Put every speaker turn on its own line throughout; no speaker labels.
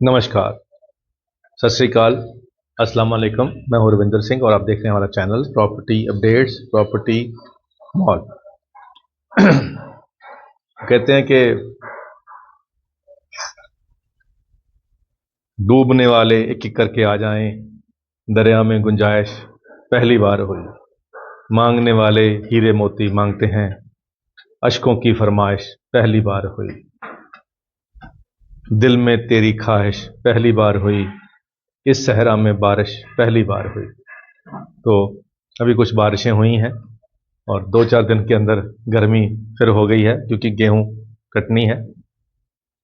नमस्कार, सत श्री अकाल, अस्सलाम वालेकुम। मैं हूं रविंदर सिंह और आप देख रहे हैं हमारा channel property updates property mall. कहते हैं कि डूबने वाले एक एक करके आ जाएं, दरिया में गुंजाइश पहली बार हुई। मांगने वाले हीरे मोती मांगते हैं, अशकों की फरमाइश पहली बार हुई। दिल में तेरी ख्वाहिश पहली बार हुई, इस सहरा में बारिश पहली बार हुई। तो अभी कुछ बारिशें हुई हैं और 2-4 दिन के अंदर गर्मी फिर हो गई है, क्योंकि गेहूं कटनी है।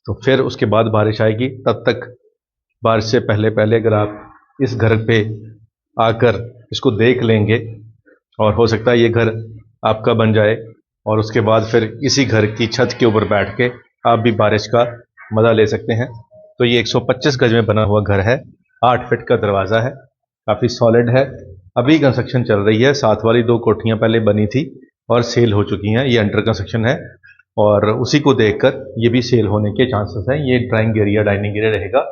तो फिर उसके बाद बारिश आएगी। तब तक बारिश से पहले पहले अगर आप इस घर पे आकर इसको देख लेंगे, और हो सकता है ये घर आपका बन जाए, और उसके बाद फिर इसी घर की छत के ऊपर बैठ के आप भी बारिश का मज़ा ले सकते हैं। तो ये 125 गज में बना हुआ घर है, 8 फीट का दरवाज़ा है, काफ़ी सॉलिड है। अभी कंस्ट्रक्शन चल रही है। साथ वाली 2 कोठियाँ पहले बनी थी और सेल हो चुकी हैं। ये अंडर कंस्ट्रक्शन है और उसी को देखकर ये भी सेल होने के चांसेस हैं। ये ड्राइंग एरिया, डाइनिंग एरिया रहेगा।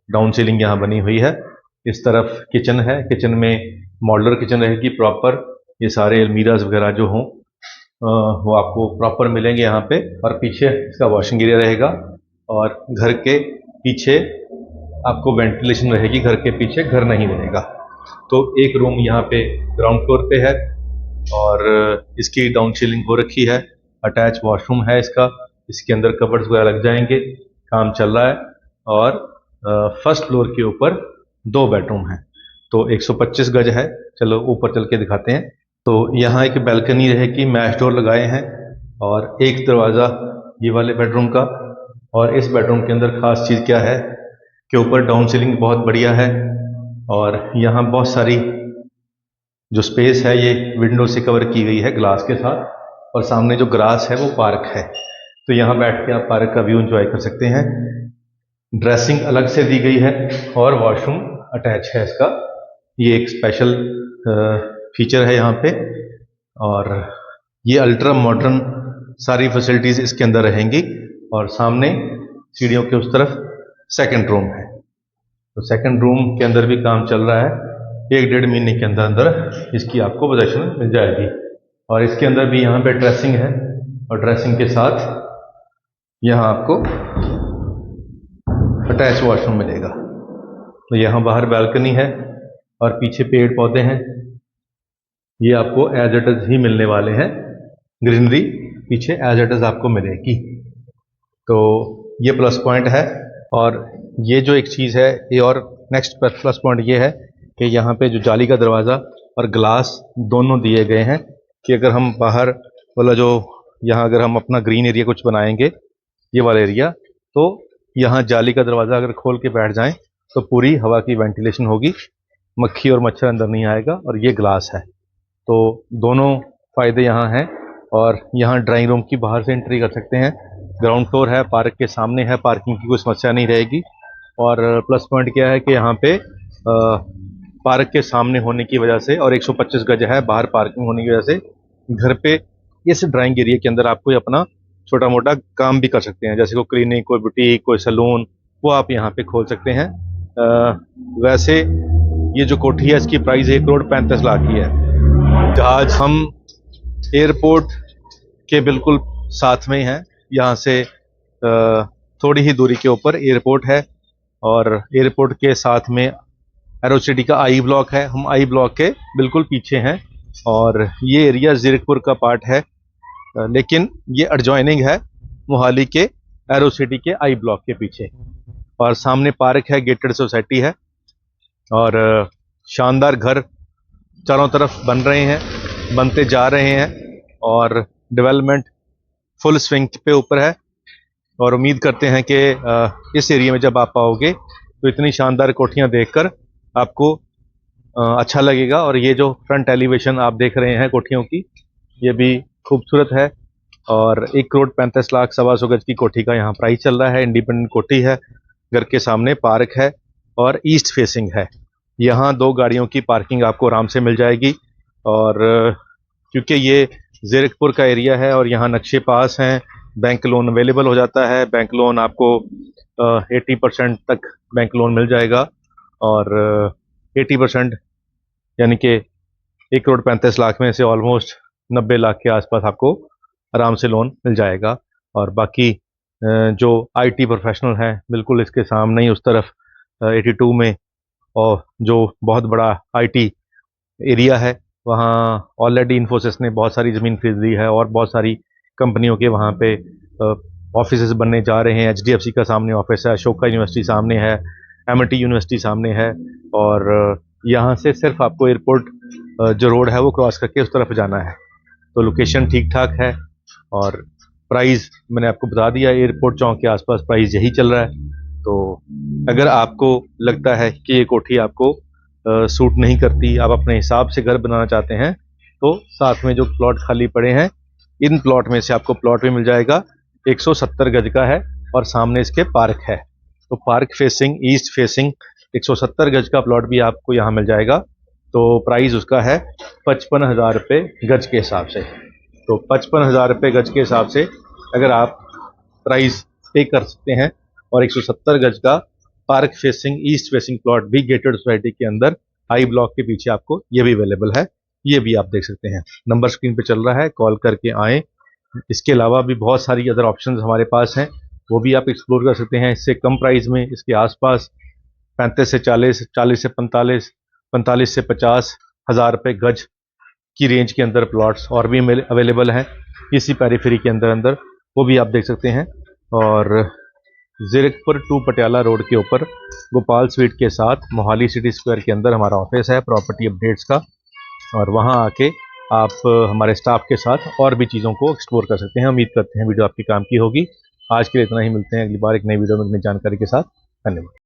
डाउन सीलिंग यहाँ बनी हुई है। इस तरफ किचन है, किचन में मॉडलर किचन रहेगी प्रॉपर। ये सारे अलमीराज वगैरह जो हों वो आपको प्रॉपर मिलेंगे यहाँ पे। और पीछे इसका वॉशिंग एरिया रहेगा और घर के पीछे आपको वेंटिलेशन रहेगी। घर के पीछे घर नहीं रहेगा। तो एक रूम यहाँ पे ग्राउंड फ्लोर पे है और इसकी डाउन सीलिंग हो रखी है। अटैच वॉशरूम है इसका। इसके अंदर कबर्ड्स वगैरह लग जाएंगे, काम चल रहा है। और फर्स्ट फ्लोर के ऊपर 2 बेडरूम हैं। तो 125 गज है। चलो ऊपर चल के दिखाते हैं। तो यहाँ एक बैल्कनी रहेगी, मैश डोर लगाए हैं और एक दरवाज़ा ये वाले बेडरूम का। और इस बेडरूम के अंदर ख़ास चीज़ क्या है कि ऊपर डाउन सीलिंग बहुत बढ़िया है और यहाँ बहुत सारी जो स्पेस है ये विंडो से कवर की गई है ग्लास के साथ। और सामने जो ग्रास है वो पार्क है, तो यहाँ बैठ के आप पार्क का व्यू एंजॉय कर सकते हैं। ड्रेसिंग अलग से दी गई है और वॉशरूम अटैच है इसका। ये एक स्पेशल फीचर है यहाँ पे। और ये अल्ट्रा मॉडर्न सारी फैसिलिटीज़ इसके अंदर रहेंगी। और सामने सीढ़ियों के उस तरफ सेकंड रूम है। तो सेकंड रूम के अंदर भी काम चल रहा है। 1-1.5 महीने के अंदर अंदर इसकी आपको पोजेशन मिल जाएगी। और इसके अंदर भी यहाँ पे ड्रेसिंग है और ड्रेसिंग के साथ यहाँ आपको अटैच वॉशरूम मिलेगा। तो यहाँ बाहर बैल्कनी है और पीछे पेड़ पौधे हैं। ये आपको एज इट इज ही मिलने वाले हैं। ग्रीनरी पीछे एज इट इज आपको मिलेगी। तो ये प्लस पॉइंट है। और ये जो एक चीज़ है, ये और नेक्स्ट प्लस पॉइंट ये है कि यहाँ पे जो जाली का दरवाज़ा और ग्लास दोनों दिए गए हैं कि अगर हम बाहर वाला जो यहाँ अगर हम अपना ग्रीन एरिया कुछ बनाएंगे, ये वाला एरिया, तो यहाँ जाली का दरवाज़ा अगर खोल के बैठ जाएं तो पूरी हवा की वेंटिलेशन होगी, मक्खी और मच्छर अंदर नहीं आएगा। और ये ग्लास है, तो दोनों फ़ायदे यहाँ हैं। और यहाँ ड्राइंग रूम की बाहर से एंट्री कर सकते हैं। ग्राउंड फ्लोर है, पार्क के सामने है, पार्किंग की कोई समस्या नहीं रहेगी। और प्लस पॉइंट क्या है कि यहाँ पे पार्क के सामने होने की वजह से और 125 गज है, बाहर पार्किंग होने की वजह से घर पे इस ड्राइंग एरिया के अंदर आप कोई अपना छोटा मोटा काम भी कर सकते हैं, जैसे कोई क्लिनिक, कोई बुटीक, कोई सैलून, वो आप यहाँ पे खोल सकते हैं। वैसे ये जो कोठी है इसकी प्राइस 1,35,00,000 की है। जहाज हम एयरपोर्ट के बिल्कुल साथ में ही हैं। यहाँ से थोड़ी ही दूरी के ऊपर एयरपोर्ट है और एयरपोर्ट के साथ में एरो सिटी का आई ब्लॉक है। हम आई ब्लॉक के बिल्कुल पीछे हैं और ये एरिया ज़ीरकपुर का पार्ट है, लेकिन ये एडजॉइनिंग है मोहाली के एरो सिटी के आई ब्लॉक के पीछे। और सामने पार्क है, गेटेड सोसाइटी है और शानदार घर चारों तरफ बन रहे हैं, बनते जा रहे हैं और डेवलपमेंट फुल स्विंग पे ऊपर है। और उम्मीद करते हैं कि इस एरिया में जब आप आओगे तो इतनी शानदार कोठियां देखकर आपको अच्छा लगेगा। और ये जो फ्रंट एलिवेशन आप देख रहे हैं कोठियों की, ये भी खूबसूरत है। और 1,35,00,000 125 गज की कोठी का यहाँ प्राइस चल रहा है। इंडिपेंडेंट कोठी है, घर के सामने पार्क है और ईस्ट फेसिंग है। यहाँ 2 गाड़ियों की पार्किंग आपको आराम से मिल जाएगी। और क्योंकि ये ज़ीरकपुर का एरिया है और यहाँ नक्शे पास हैं, बैंक लोन अवेलेबल हो जाता है। बैंक लोन आपको 80% तक बैंक लोन मिल जाएगा और 80% यानी कि 1,35,00,000 में से ऑलमोस्ट 90 लाख के आसपास आपको आराम से लोन मिल जाएगा। और बाकी जो आईटी प्रोफेशनल हैं बिल्कुल इसके सामने ही उस तरफ 82 में और जो बहुत बड़ा आईटी एरिया है वहाँ ऑलरेडी इन्फोसिस ने बहुत सारी ज़मीन खरीद ली है और बहुत सारी कंपनियों के वहाँ पे ऑफिस बनने जा रहे हैं। एचडीएफसी का सामने ऑफिस है, अशोका यूनिवर्सिटी सामने है, एमआईटी यूनिवर्सिटी सामने है और यहाँ से सिर्फ आपको एयरपोर्ट जो रोड है वो क्रॉस करके उस तरफ जाना है। तो लोकेशन ठीक ठाक है और प्राइस मैंने आपको बता दिया, एयरपोर्ट चौक के आसपास प्राइस यही चल रहा है। तो अगर आपको लगता है कि ये कोठी आपको सूट नहीं करती, आप अपने हिसाब से घर बनाना चाहते हैं, तो साथ में जो प्लॉट खाली पड़े हैं इन प्लॉट में से आपको प्लॉट भी मिल जाएगा। 170 गज का है और सामने इसके पार्क है, तो पार्क फेसिंग ईस्ट फेसिंग 170 गज का प्लॉट भी आपको यहाँ मिल जाएगा। तो प्राइस उसका है 55,000 रुपये गज के हिसाब से। तो 55,000 रुपये गज के हिसाब से अगर आप प्राइस पे कर सकते हैं और 170 गज का park facing east facing plot भी गेटेड सोसाइटी के अंदर आई ब्लॉक के पीछे आपको ये भी अवेलेबल है, ये भी आप देख सकते हैं। नंबर स्क्रीन पे चल रहा है, कॉल करके आएँ। इसके अलावा भी बहुत सारी अदर ऑप्शंस हमारे पास हैं, वो भी आप एक्सप्लोर कर सकते हैं। इससे कम प्राइस में इसके आसपास 35 से 40, 40 से 45, 45 से 50 हज़ार रुपये गज की रेंज के अंदर प्लॉट्स और भी अवेलेबल हैं इसी पेरीफेरी के अंदर अंदर, वो भी आप देख सकते हैं। और ज़ीरकपुर टू पटियाला रोड के ऊपर गोपाल स्वीट के साथ मोहाली सिटी स्क्वायर के अंदर हमारा ऑफिस है प्रॉपर्टी अपडेट्स का, और वहाँ आके आप हमारे स्टाफ के साथ और भी चीज़ों को एक्सप्लोर कर सकते हैं। उम्मीद करते हैं वीडियो आपके काम की होगी। आज के लिए इतना ही, मिलते हैं अगली बार एक नई वीडियो में नई जानकारी के साथ। धन्यवाद।